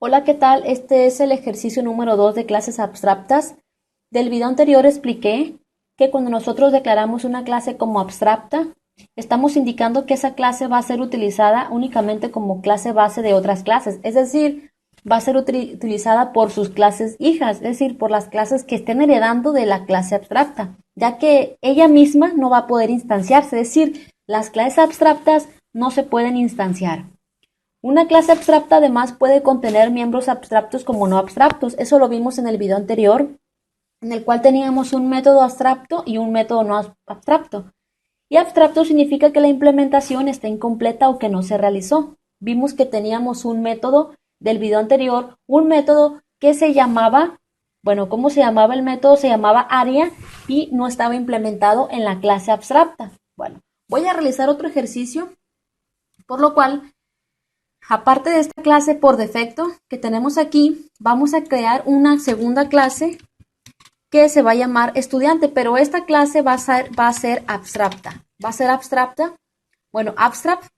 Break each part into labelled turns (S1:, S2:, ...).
S1: Hola, ¿qué tal? Este es el ejercicio número 2 de clases abstractas. Del video anterior expliqué que cuando nosotros declaramos una clase como abstracta, estamos indicando que esa clase va a ser utilizada únicamente como clase base de otras clases, es decir, va a ser utilizada por sus clases hijas, es decir, por las clases que estén heredando de la clase abstracta, ya que ella misma no va a poder instanciarse, es decir, las clases abstractas no se pueden instanciar. Una clase abstracta además puede contener miembros abstractos como no abstractos. Eso lo vimos en el video anterior, en el cual teníamos un método abstracto y un método no abstracto. Y abstracto significa que la implementación está incompleta o que no se realizó. Vimos que teníamos un método del video anterior, un método que se llamaba, ¿cómo se llamaba el método? Se llamaba área y no estaba implementado en la clase abstracta. Bueno, voy a realizar otro ejercicio, por lo cual aparte de esta clase por defecto que tenemos aquí, vamos a crear una segunda clase que se va a llamar estudiante, pero esta clase va a ser abstracta. ¿Va a ser abstracta? Bueno, abstract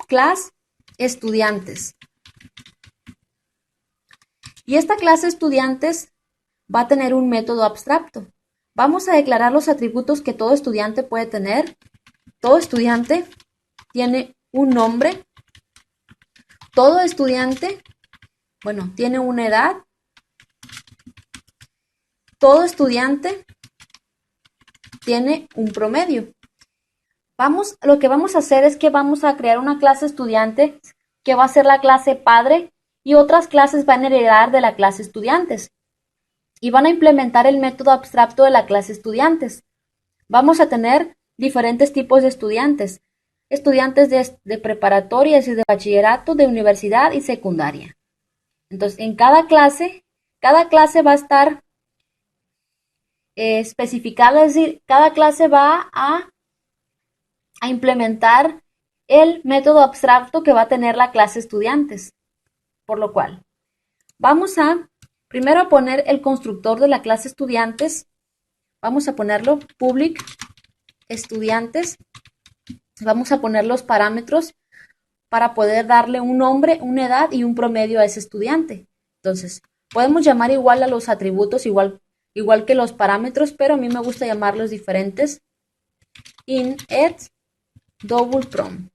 S1: class estudiantes. Y esta clase estudiantes va a tener un método abstracto. Vamos a declarar los atributos que todo estudiante puede tener. Todo estudiante tiene un nombre. Todo estudiante, tiene una edad. Todo estudiante tiene un promedio. Lo que vamos a hacer es que vamos a crear una clase estudiante que va a ser la clase padre y otras clases van a heredar de la clase estudiantes y van a implementar el método abstracto de la clase estudiantes. Vamos a tener diferentes tipos de estudiantes. Estudiantes de preparatoria, es decir, de bachillerato, de universidad y secundaria. Entonces, en cada clase va a estar especificada, es decir, cada clase va a implementar el método abstracto que va a tener la clase estudiantes. Por lo cual, vamos a primero a poner el constructor de la clase estudiantes. Vamos a ponerlo public estudiantes. Vamos a poner los parámetros para poder darle un nombre, una edad y un promedio a ese estudiante. Entonces, podemos llamar igual a los atributos, igual que los parámetros, pero a mí me gusta llamarlos diferentes. In ed double prom.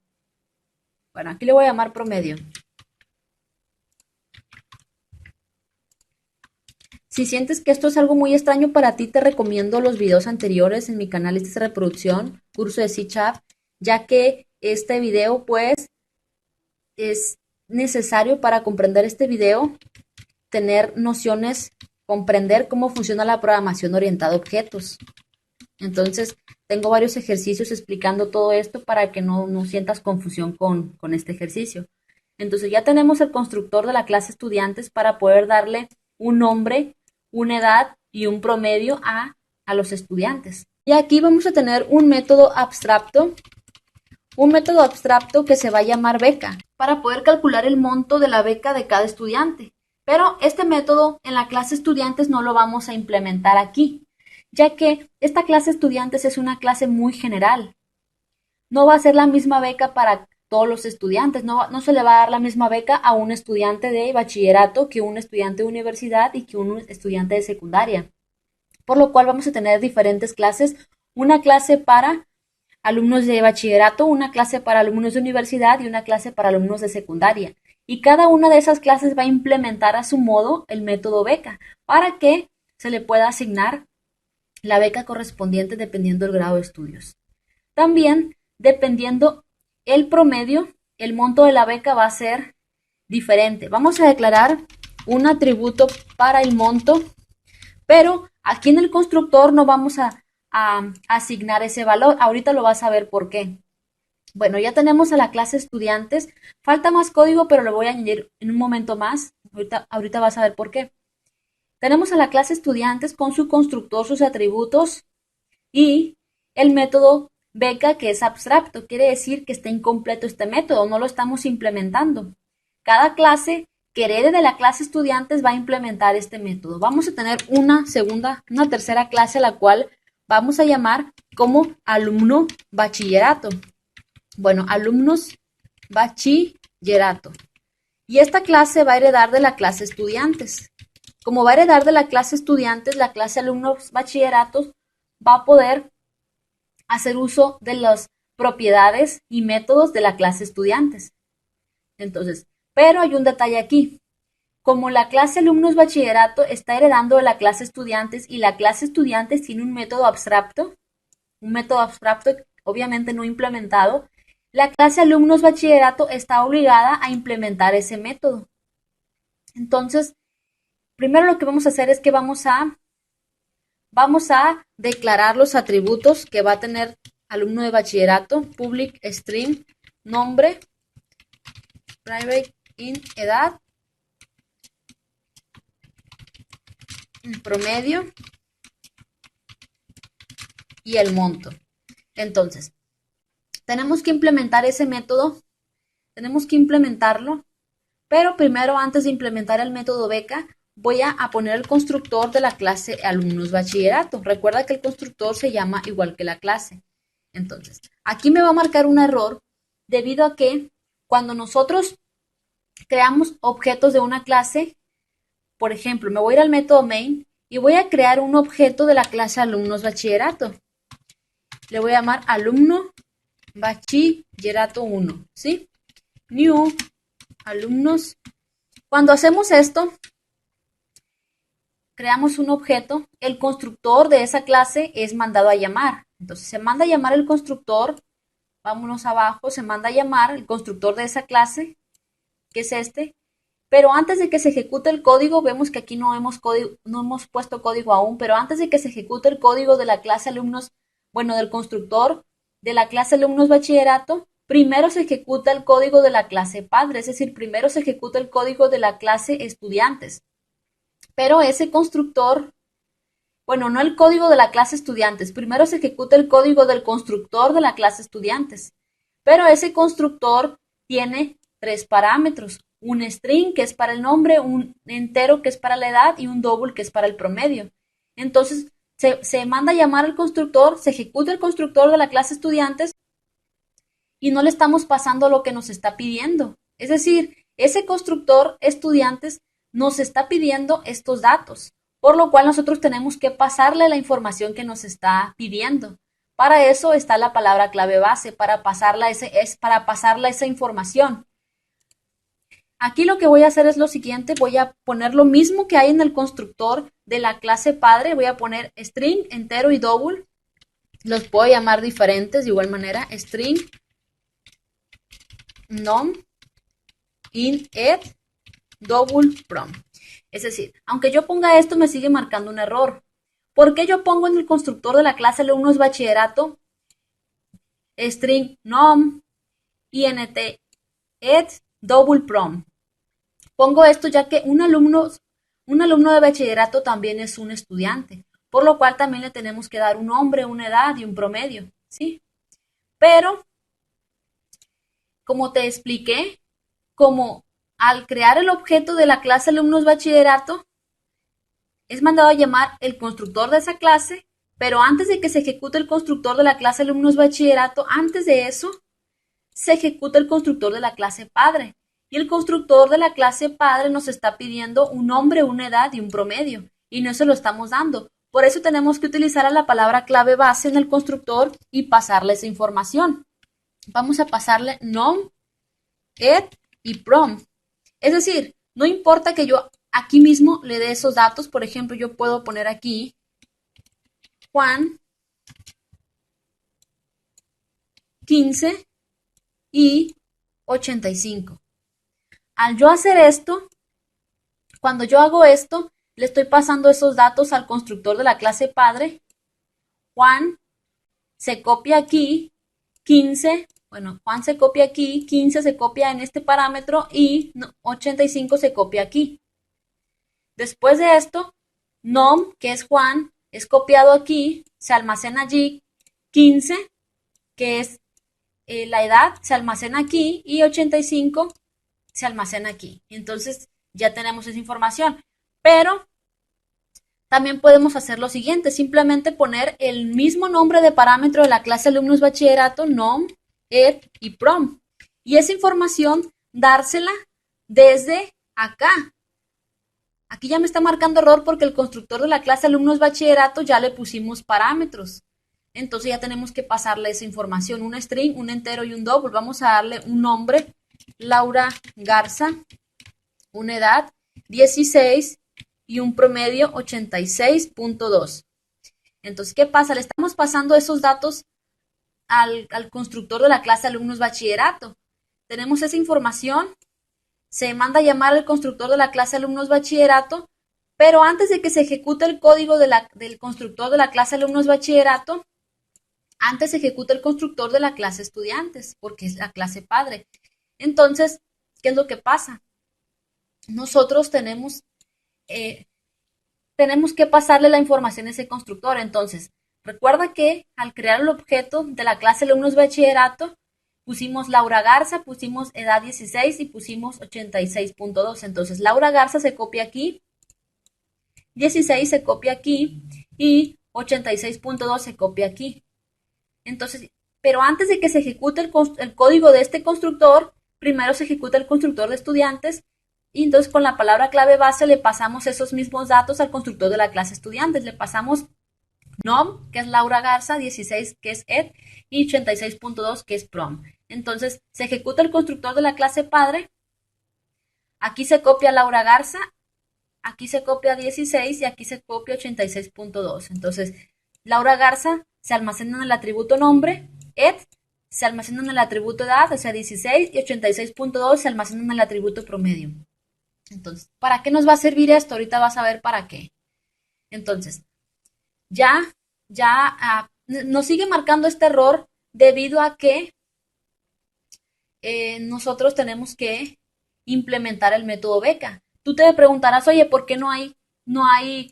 S1: Bueno, aquí le voy a llamar promedio. Si sientes que esto es algo muy extraño para ti, te recomiendo los videos anteriores en mi canal de reproducción, curso de C#, ya que este video, pues, es necesario para comprender este video, tener nociones, comprender cómo funciona la programación orientada a objetos. Entonces, tengo varios ejercicios explicando todo esto para que no sientas confusión con este ejercicio. Entonces, ya tenemos el constructor de la clase estudiantes para poder darle un nombre, una edad y un promedio a los estudiantes. Y aquí vamos a tener un método abstracto que se va a llamar beca, para poder calcular el monto de la beca de cada estudiante. Pero este método en la clase estudiantes no lo vamos a implementar aquí, ya que esta clase estudiantes es una clase muy general. No va a ser la misma beca para todos los estudiantes, no se le va a dar la misma beca a un estudiante de bachillerato que un estudiante de universidad y que un estudiante de secundaria. Por lo cual vamos a tener diferentes clases, una clase para alumnos de bachillerato, una clase para alumnos de universidad y una clase para alumnos de secundaria. Y cada una de esas clases va a implementar a su modo el método beca para que se le pueda asignar la beca correspondiente dependiendo del grado de estudios. También, dependiendo el promedio, el monto de la beca va a ser diferente. Vamos a declarar un atributo para el monto, pero aquí en el constructor no vamos a asignar ese valor. Ahorita lo vas a ver por qué. Bueno, ya tenemos a la clase estudiantes. Falta más código, pero lo voy a añadir en un momento más. Ahorita vas a ver por qué. Tenemos a la clase estudiantes con su constructor, sus atributos y el método beca, que es abstracto. Quiere decir que está incompleto este método, no lo estamos implementando. Cada clase que herede de la clase estudiantes va a implementar este método. Vamos a tener una tercera clase, a la cual vamos a llamar como alumno bachillerato. Bueno, alumnos bachillerato. Y esta clase va a heredar de la clase estudiantes. Como va a heredar de la clase estudiantes, la clase alumnos bachilleratos va a poder hacer uso de las propiedades y métodos de la clase estudiantes. Entonces, pero hay un detalle aquí. Como la clase alumnos bachillerato está heredando de la clase estudiantes y la clase estudiantes tiene un método abstracto obviamente no implementado, la clase alumnos bachillerato está obligada a implementar ese método. Entonces, primero lo que vamos a hacer es que vamos a declarar los atributos que va a tener alumno de bachillerato: public string, nombre, private int, edad, promedio y el monto. Entonces, tenemos que implementar ese método, tenemos que implementarlo, pero primero, antes de implementar el método beca, voy a poner el constructor de la clase alumnos bachillerato. Recuerda que el constructor se llama igual que la clase. Entonces, aquí me va a marcar un error debido a que cuando nosotros creamos objetos de una clase, por ejemplo, me voy a ir al método main y voy a crear un objeto de la clase alumnos bachillerato. Le voy a llamar alumno bachillerato 1, ¿sí? New alumnos. Cuando hacemos esto, creamos un objeto, el constructor de esa clase es mandado a llamar. Entonces se manda a llamar el constructor, vámonos abajo, se manda a llamar el constructor de esa clase, que es este, pero antes de que se ejecute el código, vemos que aquí no hemos puesto código aún, pero antes de que se ejecute el código de la clase alumnos, bueno, del constructor de la clase alumnos bachillerato, primero se ejecuta el código de la clase padre, es decir, primero se ejecuta el código de la clase estudiantes. Pero ese constructor, bueno, no el código de la clase estudiantes, primero se ejecuta el código del constructor de la clase estudiantes. Pero ese constructor tiene 3 parámetros: un string, que es para el nombre, un entero, que es para la edad, y un double, que es para el promedio. Entonces, se manda a llamar al constructor, se ejecuta el constructor de la clase estudiantes y no le estamos pasando lo que nos está pidiendo. Es decir, ese constructor estudiantes nos está pidiendo estos datos, por lo cual nosotros tenemos que pasarle la información que nos está pidiendo. Para eso está la palabra clave base, para pasarla esa información. Aquí lo que voy a hacer es lo siguiente: voy a poner lo mismo que hay en el constructor de la clase padre, voy a poner string, entero y double. Los puedo llamar diferentes de igual manera: string, num, int, ed, double, prom. Es decir, aunque yo ponga esto, me sigue marcando un error. ¿Por qué yo pongo en el constructor de la clase alumnos bachillerato string, num, int, ed, double, prom? Pongo esto ya que un alumno de bachillerato también es un estudiante, por lo cual también le tenemos que dar un nombre, una edad y un promedio, ¿sí? Pero, como te expliqué, como al crear el objeto de la clase alumnos bachillerato, es mandado a llamar el constructor de esa clase, pero antes de que se ejecute el constructor de la clase alumnos bachillerato, antes de eso, se ejecuta el constructor de la clase padre. Y el constructor de la clase padre nos está pidiendo un nombre, una edad y un promedio, y no se lo estamos dando. Por eso tenemos que utilizar a la palabra clave base en el constructor y pasarle esa información. Vamos a pasarle num, ed y prom. Es decir, no importa que yo aquí mismo le dé esos datos. Por ejemplo, yo puedo poner aquí Juan 15 y 85. Al yo hacer esto, cuando yo hago esto, le estoy pasando esos datos al constructor de la clase padre. Juan se copia aquí, 15, bueno, Juan se copia aquí, 15 se copia en este parámetro y 85 se copia aquí. Después de esto, num, que es Juan, es copiado aquí, se almacena allí, 15, que es la edad, se almacena aquí, y 85 se almacena aquí. Entonces ya tenemos esa información. Pero también podemos hacer lo siguiente: simplemente poner el mismo nombre de parámetro de la clase alumnos bachillerato, num, ed y prom. Y esa información dársela desde acá. Aquí ya me está marcando error porque el constructor de la clase alumnos bachillerato ya le pusimos parámetros. Entonces ya tenemos que pasarle esa información, un string, un entero y un double. Vamos a darle un nombre, Laura Garza, una edad 16 y un promedio 86.2. Entonces, ¿qué pasa? Le estamos pasando esos datos al constructor de la clase alumnos bachillerato. Tenemos esa información, se manda a llamar al constructor de la clase alumnos bachillerato, pero antes de que se ejecute el código del constructor de la clase alumnos bachillerato, antes se ejecuta el constructor de la clase estudiantes, porque es la clase padre. Entonces, ¿qué es lo que pasa? Nosotros tenemos que pasarle la información a ese constructor. Entonces, recuerda que al crear el objeto de la clase alumnos bachillerato, pusimos Laura Garza, pusimos edad 16 y pusimos 86.2. Entonces, Laura Garza se copia aquí, 16 se copia aquí y 86.2 se copia aquí. Entonces, pero antes de que se ejecute el código de este constructor, primero se ejecuta el constructor de estudiantes y entonces con la palabra clave base le pasamos esos mismos datos al constructor de la clase estudiantes. Le pasamos nom, que es Laura Garza, 16, que es ed, y 86.2, que es prom. Entonces, se ejecuta el constructor de la clase padre. Aquí se copia Laura Garza, aquí se copia 16 y aquí se copia 86.2. Entonces, Laura Garza se almacena en el atributo nombre, ed se almacena en el atributo edad, o sea 16, y 86.2 se almacena en el atributo promedio. Entonces, ¿para qué nos va a servir esto? Ahorita vas a ver para qué. Entonces, ya nos sigue marcando este error debido a que nosotros tenemos que implementar el método beca. Tú te preguntarás, oye, ¿por qué no hay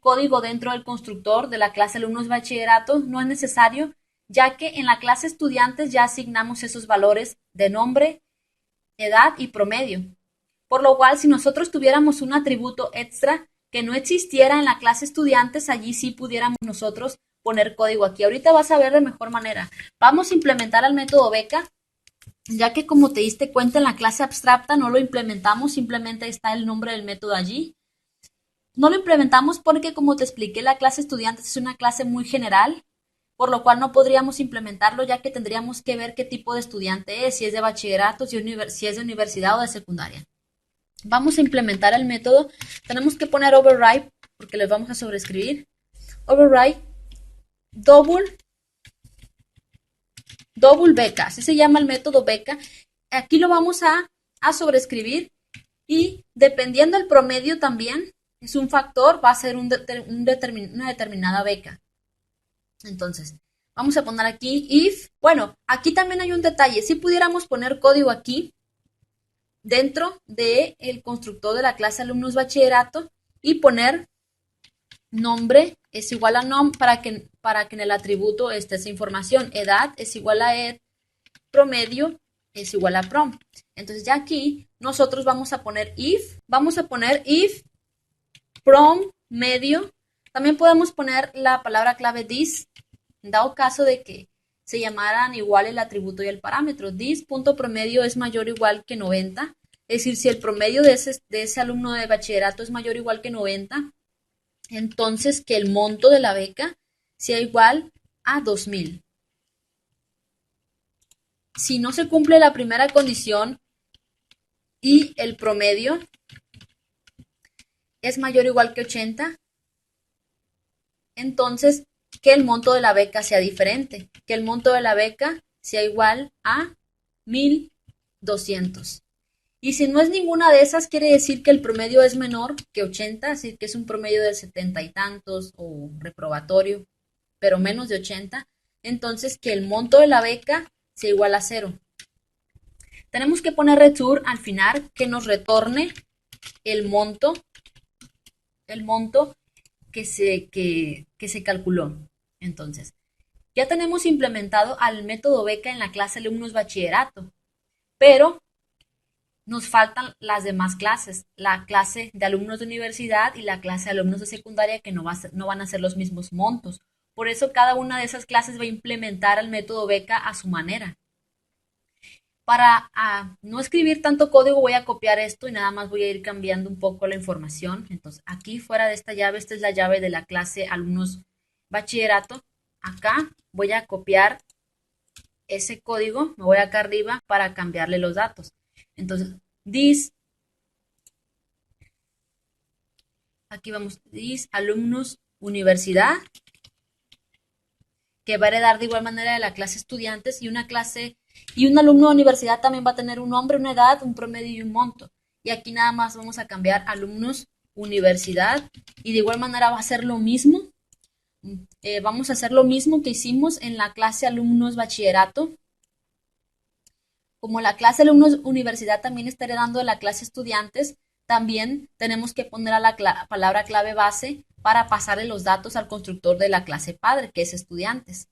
S1: código dentro del constructor de la clase alumnos bachillerato? No es necesario, ya que en la clase estudiantes ya asignamos esos valores de nombre, edad y promedio. Por lo cual, si nosotros tuviéramos un atributo extra que no existiera en la clase estudiantes, allí sí pudiéramos nosotros poner código aquí. Ahorita vas a ver de mejor manera. Vamos a implementar el método beca, ya que como te diste cuenta en la clase abstracta no lo implementamos, simplemente está el nombre del método allí. No lo implementamos porque, como te expliqué, la clase estudiantes es una clase muy general, por lo cual no podríamos implementarlo, ya que tendríamos que ver qué tipo de estudiante es, si es de bachillerato, si es de universidad o de secundaria. Vamos a implementar el método. Tenemos que poner override, porque les vamos a sobreescribir. Override double beca, así se llama el método beca. Aquí lo vamos a sobreescribir y dependiendo del promedio también, es un factor, va a ser una determinada beca. Entonces, vamos a poner aquí if, bueno, aquí también hay un detalle, si pudiéramos poner código aquí, dentro del constructor de la clase alumnos bachillerato y poner nombre es igual a nom para que en el atributo esté esa información. Edad es igual a ed, promedio es igual a prom. Entonces ya aquí nosotros vamos a poner if prom medio. También podemos poner la palabra clave this, dado caso de que se llamaran igual el atributo y el parámetro. This.promedio es mayor o igual que 90. Es decir, si el promedio de ese alumno de bachillerato es mayor o igual que 90, entonces que el monto de la beca sea igual a 2,000. Si no se cumple la primera condición y el promedio es mayor o igual que 80, entonces que el monto de la beca sea diferente, que el monto de la beca sea igual a 1,200. Y si no es ninguna de esas, quiere decir que el promedio es menor que 80, así que es un promedio de 70 y tantos o reprobatorio, pero menos de 80, entonces que el monto de la beca sea igual a 0. Tenemos que poner return al final que nos retorne el monto que se calculó. Entonces, ya tenemos implementado al método beca en la clase alumnos bachillerato, pero nos faltan las demás clases, la clase de alumnos de universidad y la clase de alumnos de secundaria que no van a ser los mismos montos. Por eso cada una de esas clases va a implementar el método beca a su manera. Para no escribir tanto código voy a copiar esto y nada más voy a ir cambiando un poco la información. Entonces aquí fuera de esta llave, esta es la llave de la clase alumnos bachillerato. Acá voy a copiar ese código, me voy acá arriba para cambiarle los datos. Entonces, aquí vamos, this alumnus universidad, que va a heredar de igual manera de la clase estudiantes y una clase y un alumno de universidad también va a tener un nombre, una edad, un promedio y un monto. Y aquí nada más vamos a cambiar alumnos universidad y de igual manera va a ser lo mismo. Vamos a hacer lo mismo que hicimos en la clase alumnos bachillerato. Como la clase alumnos universidad también está heredando de la clase estudiantes, también tenemos que poner a la palabra clave base para pasarle los datos al constructor de la clase padre, que es estudiantes.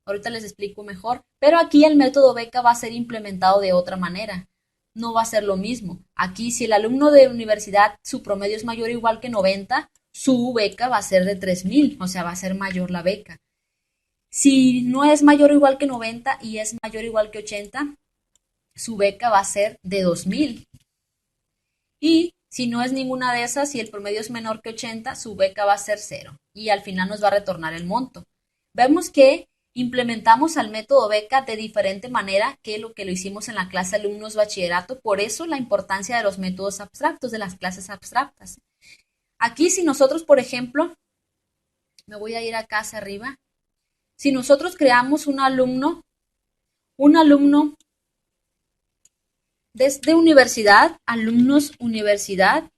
S1: Ahorita les explico mejor, pero aquí el método beca va a ser implementado de otra manera. No va a ser lo mismo. Aquí, si el alumno de universidad, su promedio es mayor o igual que 90, su beca va a ser de 3,000, o sea, va a ser mayor la beca. Si no es mayor o igual que 90 y es mayor o igual que 80, su beca va a ser de 2,000. Y si no es ninguna de esas, si el promedio es menor que 80, su beca va a ser 0. Y al final nos va a retornar el monto. Vemos que implementamos al método beca de diferente manera que lo hicimos en la clase alumnos bachillerato. Por eso la importancia de los métodos abstractos, de las clases abstractas. Aquí si nosotros, por ejemplo, me voy a ir acá hacia arriba. Si nosotros creamos un alumno desde universidad, alumnos universidad,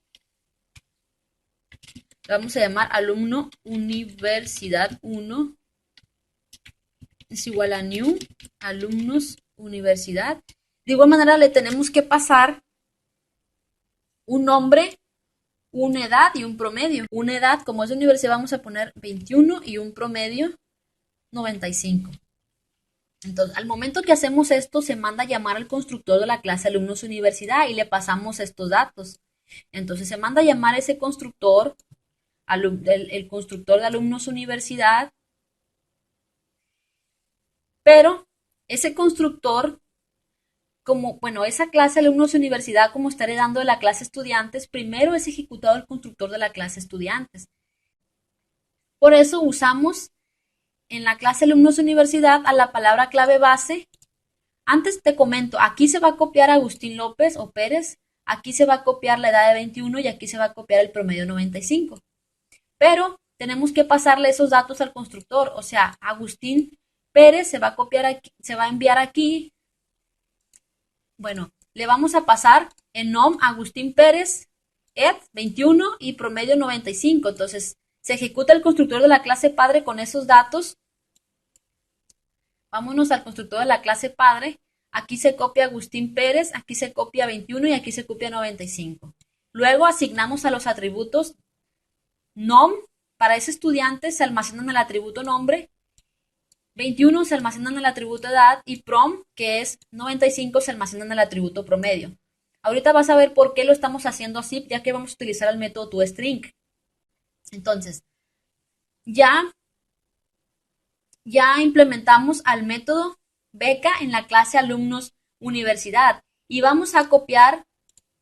S1: vamos a llamar alumno universidad 1 es igual a new alumnos universidad. De igual manera le tenemos que pasar un nombre, una edad y un promedio. Una edad, como es de universidad, vamos a poner 21 y un promedio 95. Entonces, al momento que hacemos esto, se manda a llamar al constructor de la clase alumnos universidad y le pasamos estos datos. Entonces, se manda a llamar a ese constructor, el constructor de alumnos universidad, pero ese constructor, esa clase alumnos universidad, como está heredando de la clase estudiantes, primero es ejecutado el constructor de la clase estudiantes. Por eso usamos en la clase alumnos universidad a la palabra clave base. Antes te comento, aquí se va a copiar Agustín López o Pérez, aquí se va a copiar la edad de 21 y aquí se va a copiar el promedio 95. Pero tenemos que pasarle esos datos al constructor, o sea, Agustín Pérez se va a copiar aquí, se va a enviar aquí. Bueno, le vamos a pasar en nom Agustín Pérez, ed 21 y promedio 95. Entonces, se ejecuta el constructor de la clase padre con esos datos. Vámonos al constructor de la clase padre. Aquí se copia Agustín Pérez, aquí se copia 21 y aquí se copia 95. Luego asignamos a los atributos nom. Para ese estudiante se almacena en el atributo nombre. 21 se almacena en el atributo edad y prom, que es 95, se almacena en el atributo promedio. Ahorita vas a ver por qué lo estamos haciendo así, ya que vamos a utilizar el método toString. Entonces, ya implementamos al método beca en la clase alumnos universidad y vamos a copiar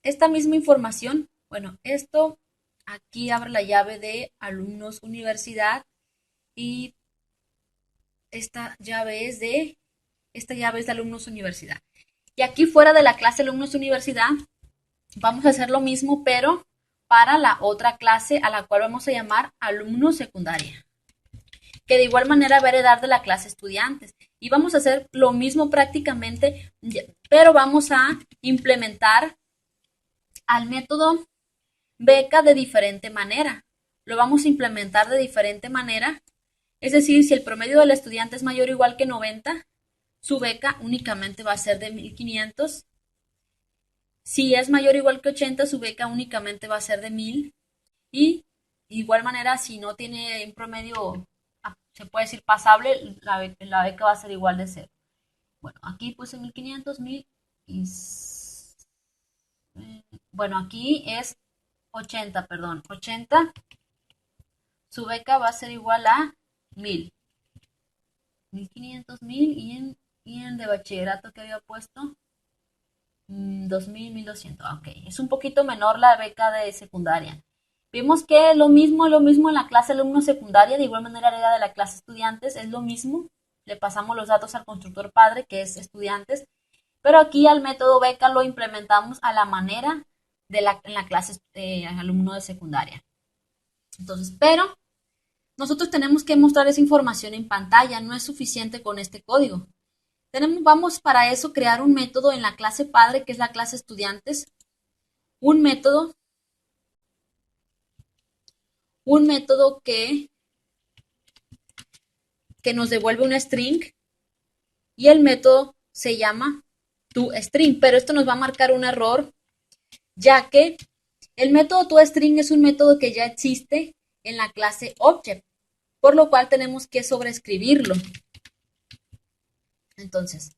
S1: esta misma información. Bueno, esto aquí abre la llave de alumnos universidad y esta llave es de alumnos universidad. Y aquí fuera de la clase alumnos universidad vamos a hacer lo mismo, pero para la otra clase a la cual vamos a llamar alumnos secundaria, que de igual manera va a heredar de la clase estudiantes. Y vamos a hacer lo mismo prácticamente, pero vamos a implementar al método beca de diferente manera. Lo vamos a implementar de diferente manera. Es decir, si el promedio del estudiante es mayor o igual que 90, su beca únicamente va a ser de 1,500. Si es mayor o igual que 80, su beca únicamente va a ser de 1,000. Y de igual manera, si no tiene un promedio, se puede decir pasable, la beca va a ser igual de 0. Bueno, aquí puse 1,500, 1,000 y... Bueno, aquí es 80, perdón. 80, su beca va a ser igual a 1,000. 1,500, 1,000 Y el de bachillerato que había puesto, 2000, 1200. Ok, es un poquito menor la beca de secundaria. Vimos que lo mismo en la clase alumno secundaria, de igual manera era de la clase estudiantes, es lo mismo. Le pasamos los datos al constructor padre, que es estudiantes, pero aquí al método beca lo implementamos a la manera en la clase alumno de secundaria. Entonces, pero nosotros tenemos que mostrar esa información en pantalla, no es suficiente con este código. Vamos para eso crear un método en la clase padre, que es la clase estudiantes, un método, un método que nos devuelve una string y el método se llama toString, pero esto nos va a marcar un error, ya que el método toString es un método que ya existe en la clase Object, por lo cual tenemos que sobreescribirlo. Entonces,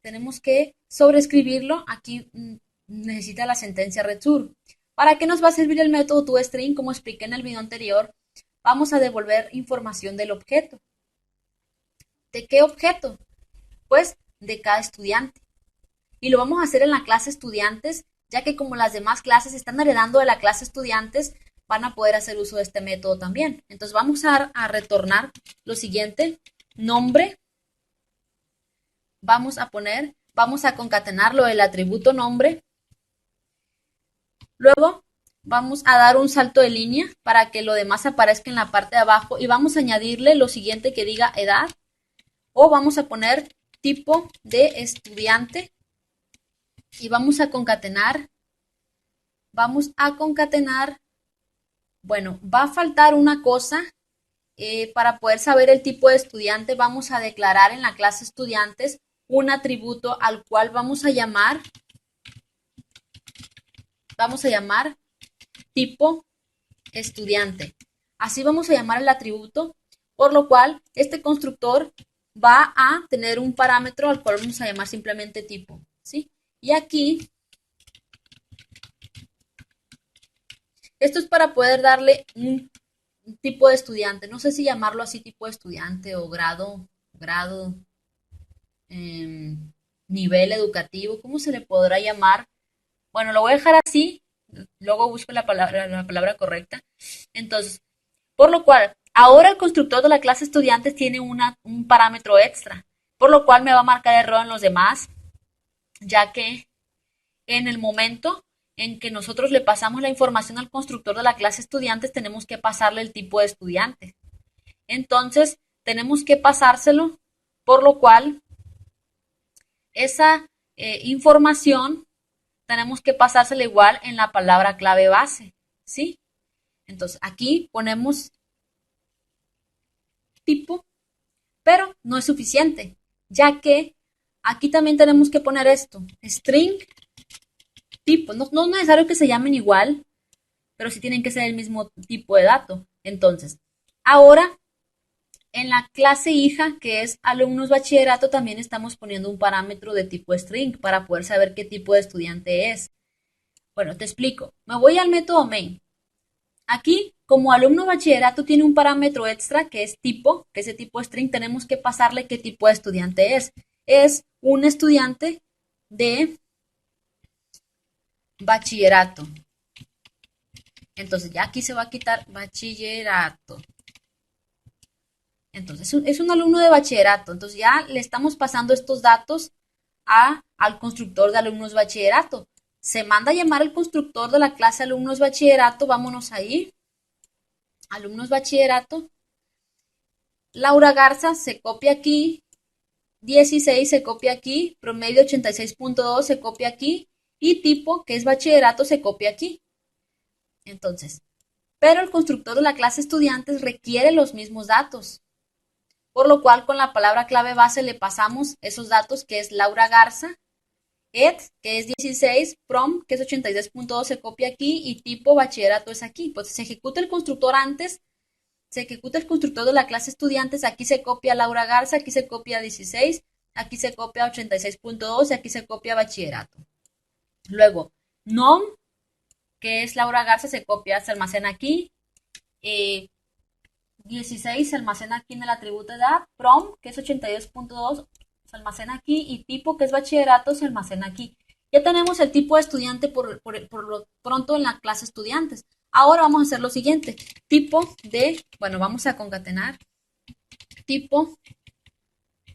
S1: tenemos que sobreescribirlo. Aquí necesita la sentencia return. ¿Para qué nos va a servir el método toString? Como expliqué en el video anterior, vamos a devolver información del objeto. ¿De qué objeto? Pues de cada estudiante. Y lo vamos a hacer en la clase estudiantes, ya que como las demás clases están heredando de la clase estudiantes, van a poder hacer uso de este método también. Entonces vamos a retornar lo siguiente, nombre, vamos a concatenarlo del atributo nombre, luego vamos a dar un salto de línea para que lo demás aparezca en la parte de abajo y vamos a añadirle lo siguiente que diga edad, o vamos a poner tipo de estudiante y vamos a concatenar, bueno, va a faltar una cosa, para poder saber el tipo de estudiante vamos a declarar en la clase estudiantes un atributo al cual vamos a llamar tipo estudiante. Así vamos a llamar el atributo, por lo cual este constructor va a tener un parámetro al cual vamos a llamar simplemente tipo, ¿sí? Y aquí, esto es para poder darle un tipo de estudiante. No sé si llamarlo así tipo de estudiante o grado, eh, nivel educativo, ¿cómo se le podrá llamar? Bueno, lo voy a dejar así, luego busco la palabra correcta. Entonces, por lo cual, ahora el constructor de la clase estudiantes tiene un parámetro extra, por lo cual me va a marcar error en los demás, ya que en el momento en que nosotros le pasamos la información al constructor de la clase estudiantes, tenemos que pasarle el tipo de estudiante. Entonces, tenemos que pasárselo, por lo cual esa información tenemos que pasársela igual en la palabra clave base, ¿sí? Entonces, aquí ponemos tipo, pero no es suficiente, ya que aquí también tenemos que poner esto, string tipo. No, no es necesario que se llamen igual, pero sí tienen que ser el mismo tipo de dato. Entonces, ahora en la clase hija, que es alumnos bachillerato, también estamos poniendo un parámetro de tipo string para poder saber qué tipo de estudiante es. Bueno, te explico. Me voy al método main. Aquí, como alumno bachillerato tiene un parámetro extra que es tipo, que ese tipo string, tenemos que pasarle qué tipo de estudiante es. Es un estudiante de bachillerato. Entonces ya aquí se va a quitar bachillerato. Entonces es un alumno de bachillerato. Entonces ya le estamos pasando estos datos al constructor de alumnos bachillerato. Se manda a llamar el constructor de la clase alumnos bachillerato. Vámonos ahí. Alumnos bachillerato. Laura Garza se copia aquí. 16 se copia aquí. Promedio 86.2 se copia aquí. Y tipo, que es bachillerato, se copia aquí. Entonces, pero el constructor de la clase estudiantes requiere los mismos datos, por lo cual con la palabra clave base le pasamos esos datos, que es Laura Garza, ed, que es 16, prom, que es 86.2, se copia aquí, y tipo bachillerato es aquí. Pues se ejecuta el constructor antes, se ejecuta el constructor de la clase estudiantes, aquí se copia Laura Garza, aquí se copia 16, aquí se copia 86.2 y aquí se copia bachillerato. Luego, nom, que es Laura Garza, se copia, se almacena aquí. 16 se almacena aquí en el atributo edad. Prom, que es 82.2, se almacena aquí y tipo, que es bachillerato, se almacena aquí. Ya tenemos el tipo de estudiante por lo pronto en la clase estudiantes. Ahora vamos a hacer lo siguiente. Tipo de, bueno, vamos a concatenar tipo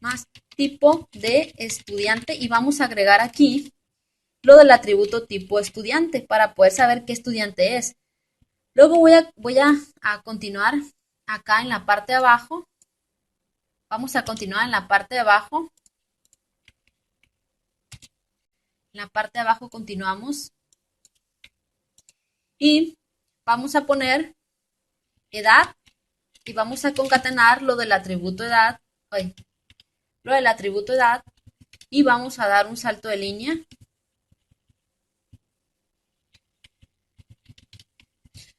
S1: más tipo de estudiante y vamos a agregar aquí lo del atributo tipo estudiante para poder saber qué estudiante es. Luego voy a continuar acá en la parte de abajo. Vamos a continuar en la parte de abajo. En la parte de abajo continuamos. Y vamos a poner edad y vamos a concatenar lo del atributo edad. Lo del atributo edad y vamos a dar un salto de línea.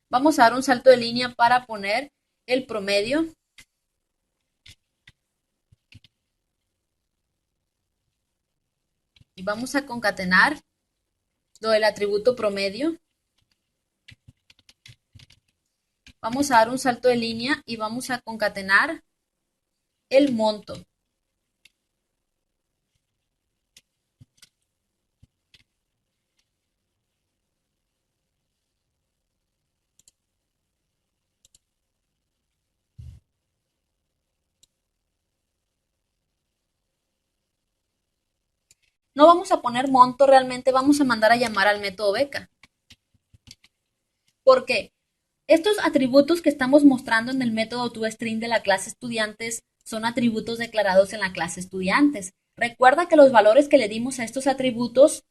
S1: Vamos a dar un salto de línea para poner el promedio. Y vamos a concatenar lo del atributo promedio. Vamos a dar un salto de línea y vamos a concatenar el monto. No vamos a poner monto, realmente vamos a mandar a llamar al método beca. ¿Por qué? Estos atributos que estamos mostrando en el método toString de la clase estudiantes son atributos declarados en la clase estudiantes. Recuerda que los valores que le dimos a estos atributos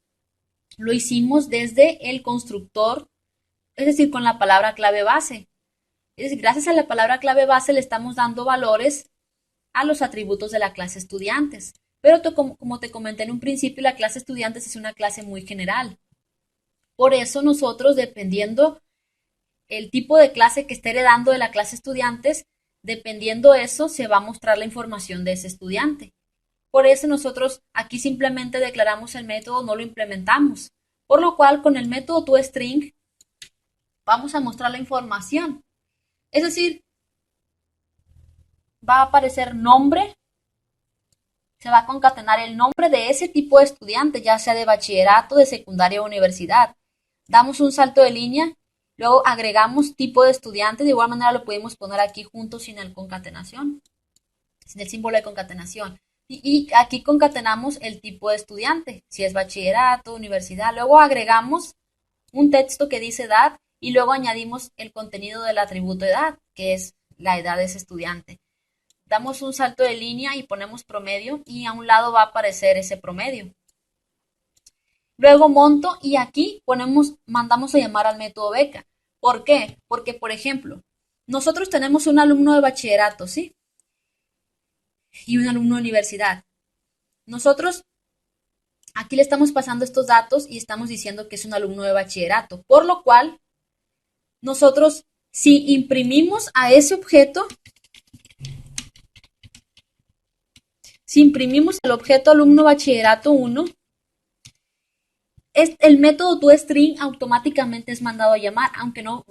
S1: lo hicimos desde el constructor, es decir, con la palabra clave base. Es decir, gracias a la palabra clave base le estamos dando valores a los atributos de la clase estudiantes. Pero como te comenté en un principio, la clase estudiantes es una clase muy general. Por eso nosotros, dependiendo el tipo de clase que esté heredando de la clase estudiantes, dependiendo eso, se va a mostrar la información de ese estudiante. Por eso nosotros aquí simplemente declaramos el método, no lo implementamos. Por lo cual, con el método toString vamos a mostrar la información. Es decir, va a aparecer nombre, se va a concatenar el nombre de ese tipo de estudiante, ya sea de bachillerato, de secundaria o universidad. Damos un salto de línea, luego agregamos tipo de estudiante, de igual manera lo podemos poner aquí junto sin el concatenación, sin el símbolo de concatenación. Y aquí concatenamos el tipo de estudiante, si es bachillerato, universidad. Luego agregamos un texto que dice edad y luego añadimos el contenido del atributo edad, que es la edad de ese estudiante. Damos un salto de línea y ponemos promedio y a un lado va a aparecer ese promedio. Luego monto y aquí mandamos a llamar al método beca. ¿Por qué? Porque, por ejemplo, nosotros tenemos un alumno de bachillerato, ¿sí? Y un alumno de universidad. Nosotros aquí le estamos pasando estos datos y estamos diciendo que es un alumno de bachillerato, por lo cual nosotros, si imprimimos a ese objeto, si imprimimos el objeto alumno bachillerato 1, el método toString automáticamente es mandado a llamar, aunque no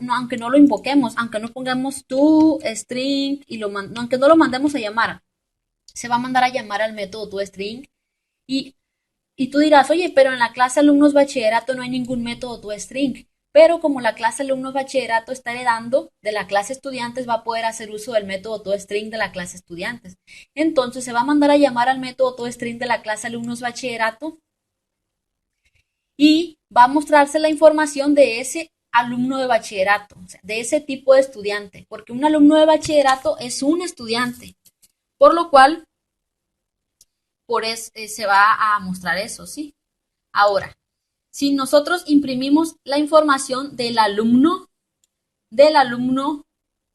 S1: lo invoquemos, aunque no pongamos toString y aunque no lo mandemos a llamar, se va a mandar a llamar al método toString y, y tú dirás, oye, pero en la clase alumnos bachillerato no hay ningún método toString. Pero como la clase alumnos bachillerato está heredando de la clase estudiantes, va a poder hacer uso del método toString de la clase estudiantes. Entonces se va a mandar a llamar al método toString de la clase alumnos bachillerato y va a mostrarse la información de ese alumno de bachillerato, o sea, de ese tipo de estudiante, porque un alumno de bachillerato es un estudiante, por lo cual se va a mostrar eso, ¿sí? Ahora, si nosotros imprimimos la información del alumno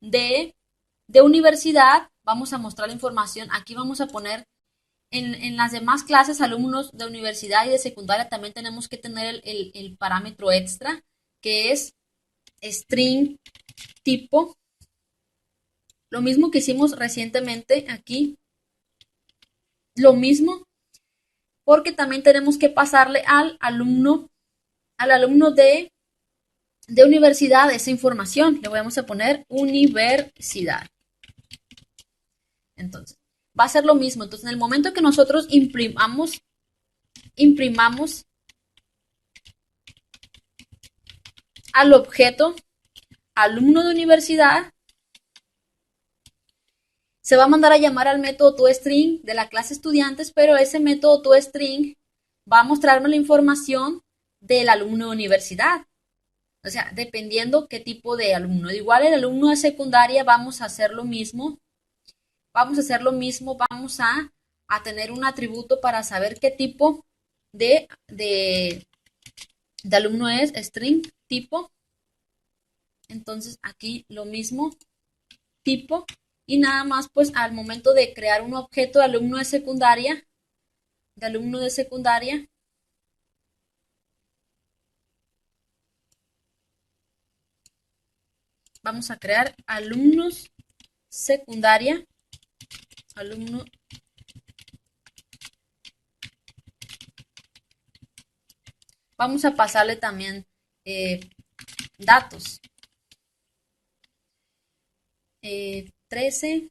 S1: de, de universidad, vamos a mostrar la información. Aquí vamos a poner en las demás clases, alumnos de universidad y de secundaria, también tenemos que tener el parámetro extra, que es string tipo. Lo mismo que hicimos recientemente aquí. Lo mismo, porque también tenemos que pasarle al alumno de universidad esa información. Le vamos a poner universidad. Entonces, va a ser lo mismo. Entonces, en el momento que nosotros imprimamos al objeto alumno de universidad, se va a mandar a llamar al método toString de la clase estudiantes, pero ese método toString va a mostrarme la información del alumno de universidad. O sea, dependiendo qué tipo de alumno. Igual el alumno de secundaria vamos a hacer lo mismo. Vamos a tener un atributo para saber qué tipo de alumno es, string, tipo. Entonces aquí lo mismo, tipo. Y nada más, pues al momento de crear un objeto de alumno de secundaria, vamos a crear alumnos secundaria, alumno. Vamos a pasarle también datos. 13,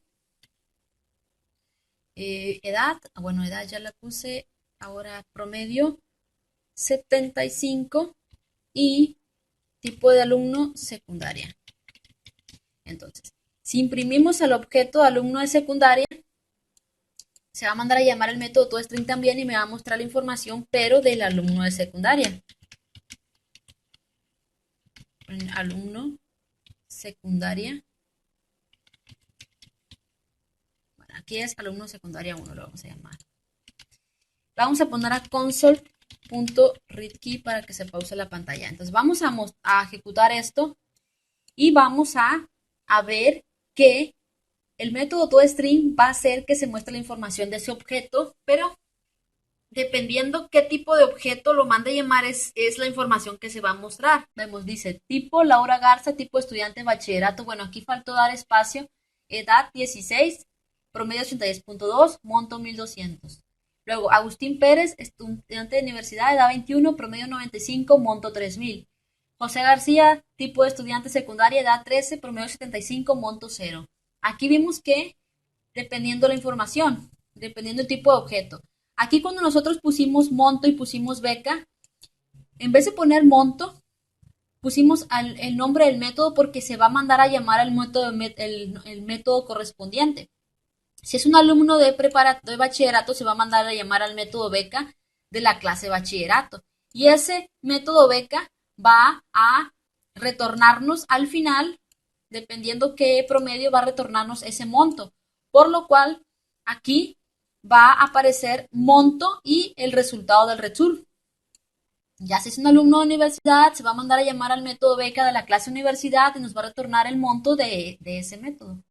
S1: edad, bueno, edad ya la puse, ahora promedio 75 y tipo de alumno secundaria. Entonces, si imprimimos el objeto alumno de secundaria, se va a mandar a llamar el método toString también y me va a mostrar la información, pero del alumno de secundaria. Alumno secundaria. Bueno, aquí es alumno secundaria 1, lo vamos a llamar. Vamos a poner a console.readKey para que se pause la pantalla. Entonces vamos a ejecutar esto y vamos a ver que el método toString va a hacer que se muestre la información de ese objeto, pero dependiendo qué tipo de objeto lo mande a llamar es la información que se va a mostrar. Vemos, dice tipo Laura Garza, tipo estudiante de bachillerato. Bueno, aquí faltó dar espacio. Edad 16, promedio 86.2, monto 1200. Luego, Agustín Pérez, estudiante de universidad, edad 21, promedio 95, monto 3000. José García, tipo de estudiante secundaria, edad 13, promedio 75, monto 0. Aquí vimos que, dependiendo la información, dependiendo el tipo de objeto. Aquí cuando nosotros pusimos monto y pusimos beca, en vez de poner monto, pusimos el nombre del método porque se va a mandar a llamar al método, el método correspondiente. Si es un alumno de bachillerato, se va a mandar a llamar al método beca de la clase bachillerato. Y ese método beca va a retornarnos al final, dependiendo qué promedio, va a retornarnos ese monto. Por lo cual, aquí va a aparecer monto y el resultado del return. Ya si es un alumno de universidad, se va a mandar a llamar al método beca de la clase universidad y nos va a retornar el monto de ese método.